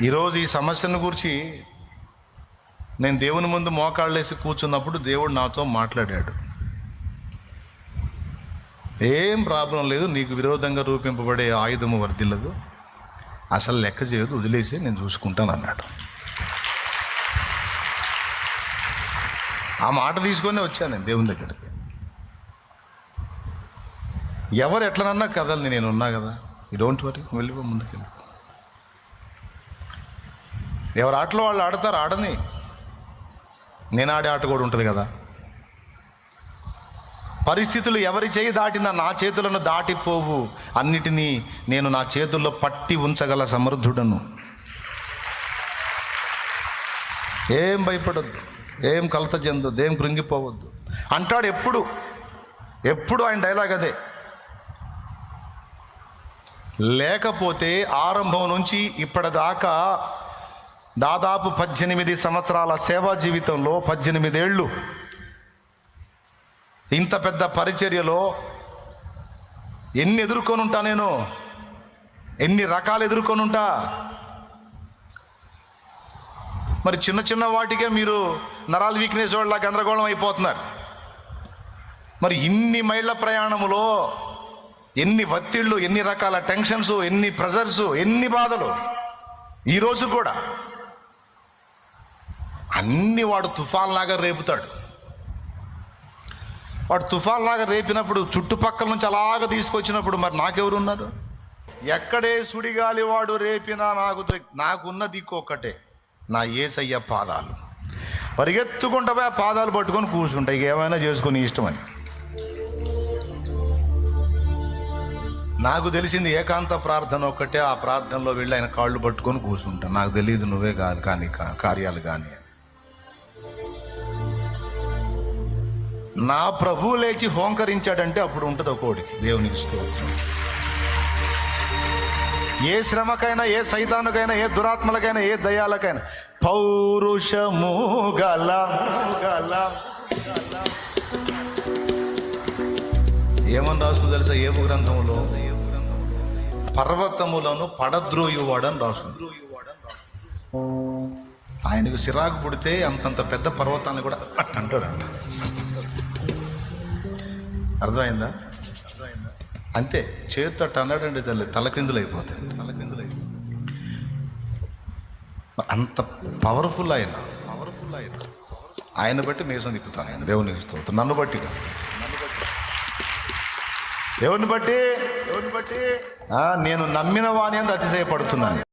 ఈరోజు ఈ సమస్యను గురించి నేను దేవుని ముందు మోకాళ్ళేసి కూర్చున్నప్పుడు దేవుడు నాతో మాట్లాడాడు. ఏం ప్రాబ్లం లేదు, నీకు విరోధంగా రూపింపబడే ఆయుధము వర్ధిల్లదు, అసలు లెక్క చేయదు, వదిలేసి నేను చూసుకుంటాను అన్నాడు. ఆ మాట తీసుకొని వచ్చాను నేను దేవుని దగ్గరికి. ఎవరు ఎట్లనన్నా కదలని నేను ఉన్నా కదా, యూ డోంట్ వరీ, వెళ్ళిపో ముందుకెళ్ళి. ఎవరు ఆటలో వాళ్ళు ఆడతారు, ఆడని, నేను ఆడే ఆట కూడా ఉంటుంది కదా. పరిస్థితులు ఎవరి చేయి దాటినా నా చేతులను దాటిపోవు, అన్నిటినీ నేను నా చేతుల్లో పట్టి ఉంచగల సమర్థుడను. ఏం భయపడొద్దు, ఏం కలత చెందొద్దు, ఏం కృంగిపోవద్దు అంటాడు. ఎప్పుడు ఆయన డైలాగ్ అదే. లేకపోతే ఆరంభం నుంచి ఇప్పటిదాకా దాదాపు 18 సంవత్సరాల సేవా జీవితంలో 18 ఏళ్ళు ఇంత పెద్ద పరిచర్యలో ఎన్ని ఎదుర్కొని ఉంటా, నేను ఎన్ని రకాలు ఎదుర్కొని ఉంటా. మరి చిన్న చిన్న వాటికే మీరు నరాలు వీక్నెస్ వాళ్ళ గందరగోళం అయిపోతున్నారు. మరి ఇన్ని మైళ్ళ ప్రయాణములో ఎన్ని ఒత్తిళ్ళు, ఎన్ని రకాల టెన్షన్స్, ఎన్ని ప్రెజర్స్, ఎన్ని బాధలు. ఈరోజు కూడా అన్ని వాడు తుఫాన్లాగా రేపుతాడు. వాడు తుఫాన్లాగా రేపినప్పుడు చుట్టుపక్కల నుంచి అలాగ తీసుకొచ్చినప్పుడు మరి నాకెవరున్నారు? ఎక్కడే సుడిగాలి వాడు రేపినా నాకున్న దిక్కు ఒక్కటే, నా యేసయ్య పాదాలు. పరిగెత్తుకుంటా పోయి ఆ పాదాలు పట్టుకొని కూర్చుంటాయి, ఇక ఏమైనా చేసుకొని ఇష్టమని. నాకు తెలిసింది ఏకాంత ప్రార్థన ఒక్కటే. ఆ ప్రార్థనలో వెళ్ళి ఆయన కాళ్ళు పట్టుకొని కూర్చుంటాను. నాకు తెలియదు నువ్వే కాదు కానీ కార్యాలు కానీ. నా ప్రభువు లేచి హోంకరించాడంటే అప్పుడు ఉంటుంది ఒక్కోడికి. దేవునికి స్తోత్రం. ఏ శ్రమకైనా, ఏ సైతానుకైనా, ఏ దురాత్మలకైనా, ఏ దయాలకైనా పౌరుషము గల ఏమని రాసు తెలుసా? ఏబు గ్రంథంలో పర్వతములను పడద్రోయువాడని రాసు. ఆయనకు సిరాకు పుడితే అంతంత పెద్ద పర్వతాన్ని కూడా అంటాడంట. అర్థమైందా? అంతే, చేతితో అన్నాడంటే తల్లి తలకిందులు అయిపోతాయి. అంత పవర్ఫుల్ ఆయన బట్టి మీసం తిప్పుతాను. ఆయన దేవునికి స్తోత్రం. నన్ను బట్టి దేవుని బట్టి నేను నమ్మిన వాని అందు అతిశయపడుతున్నాను.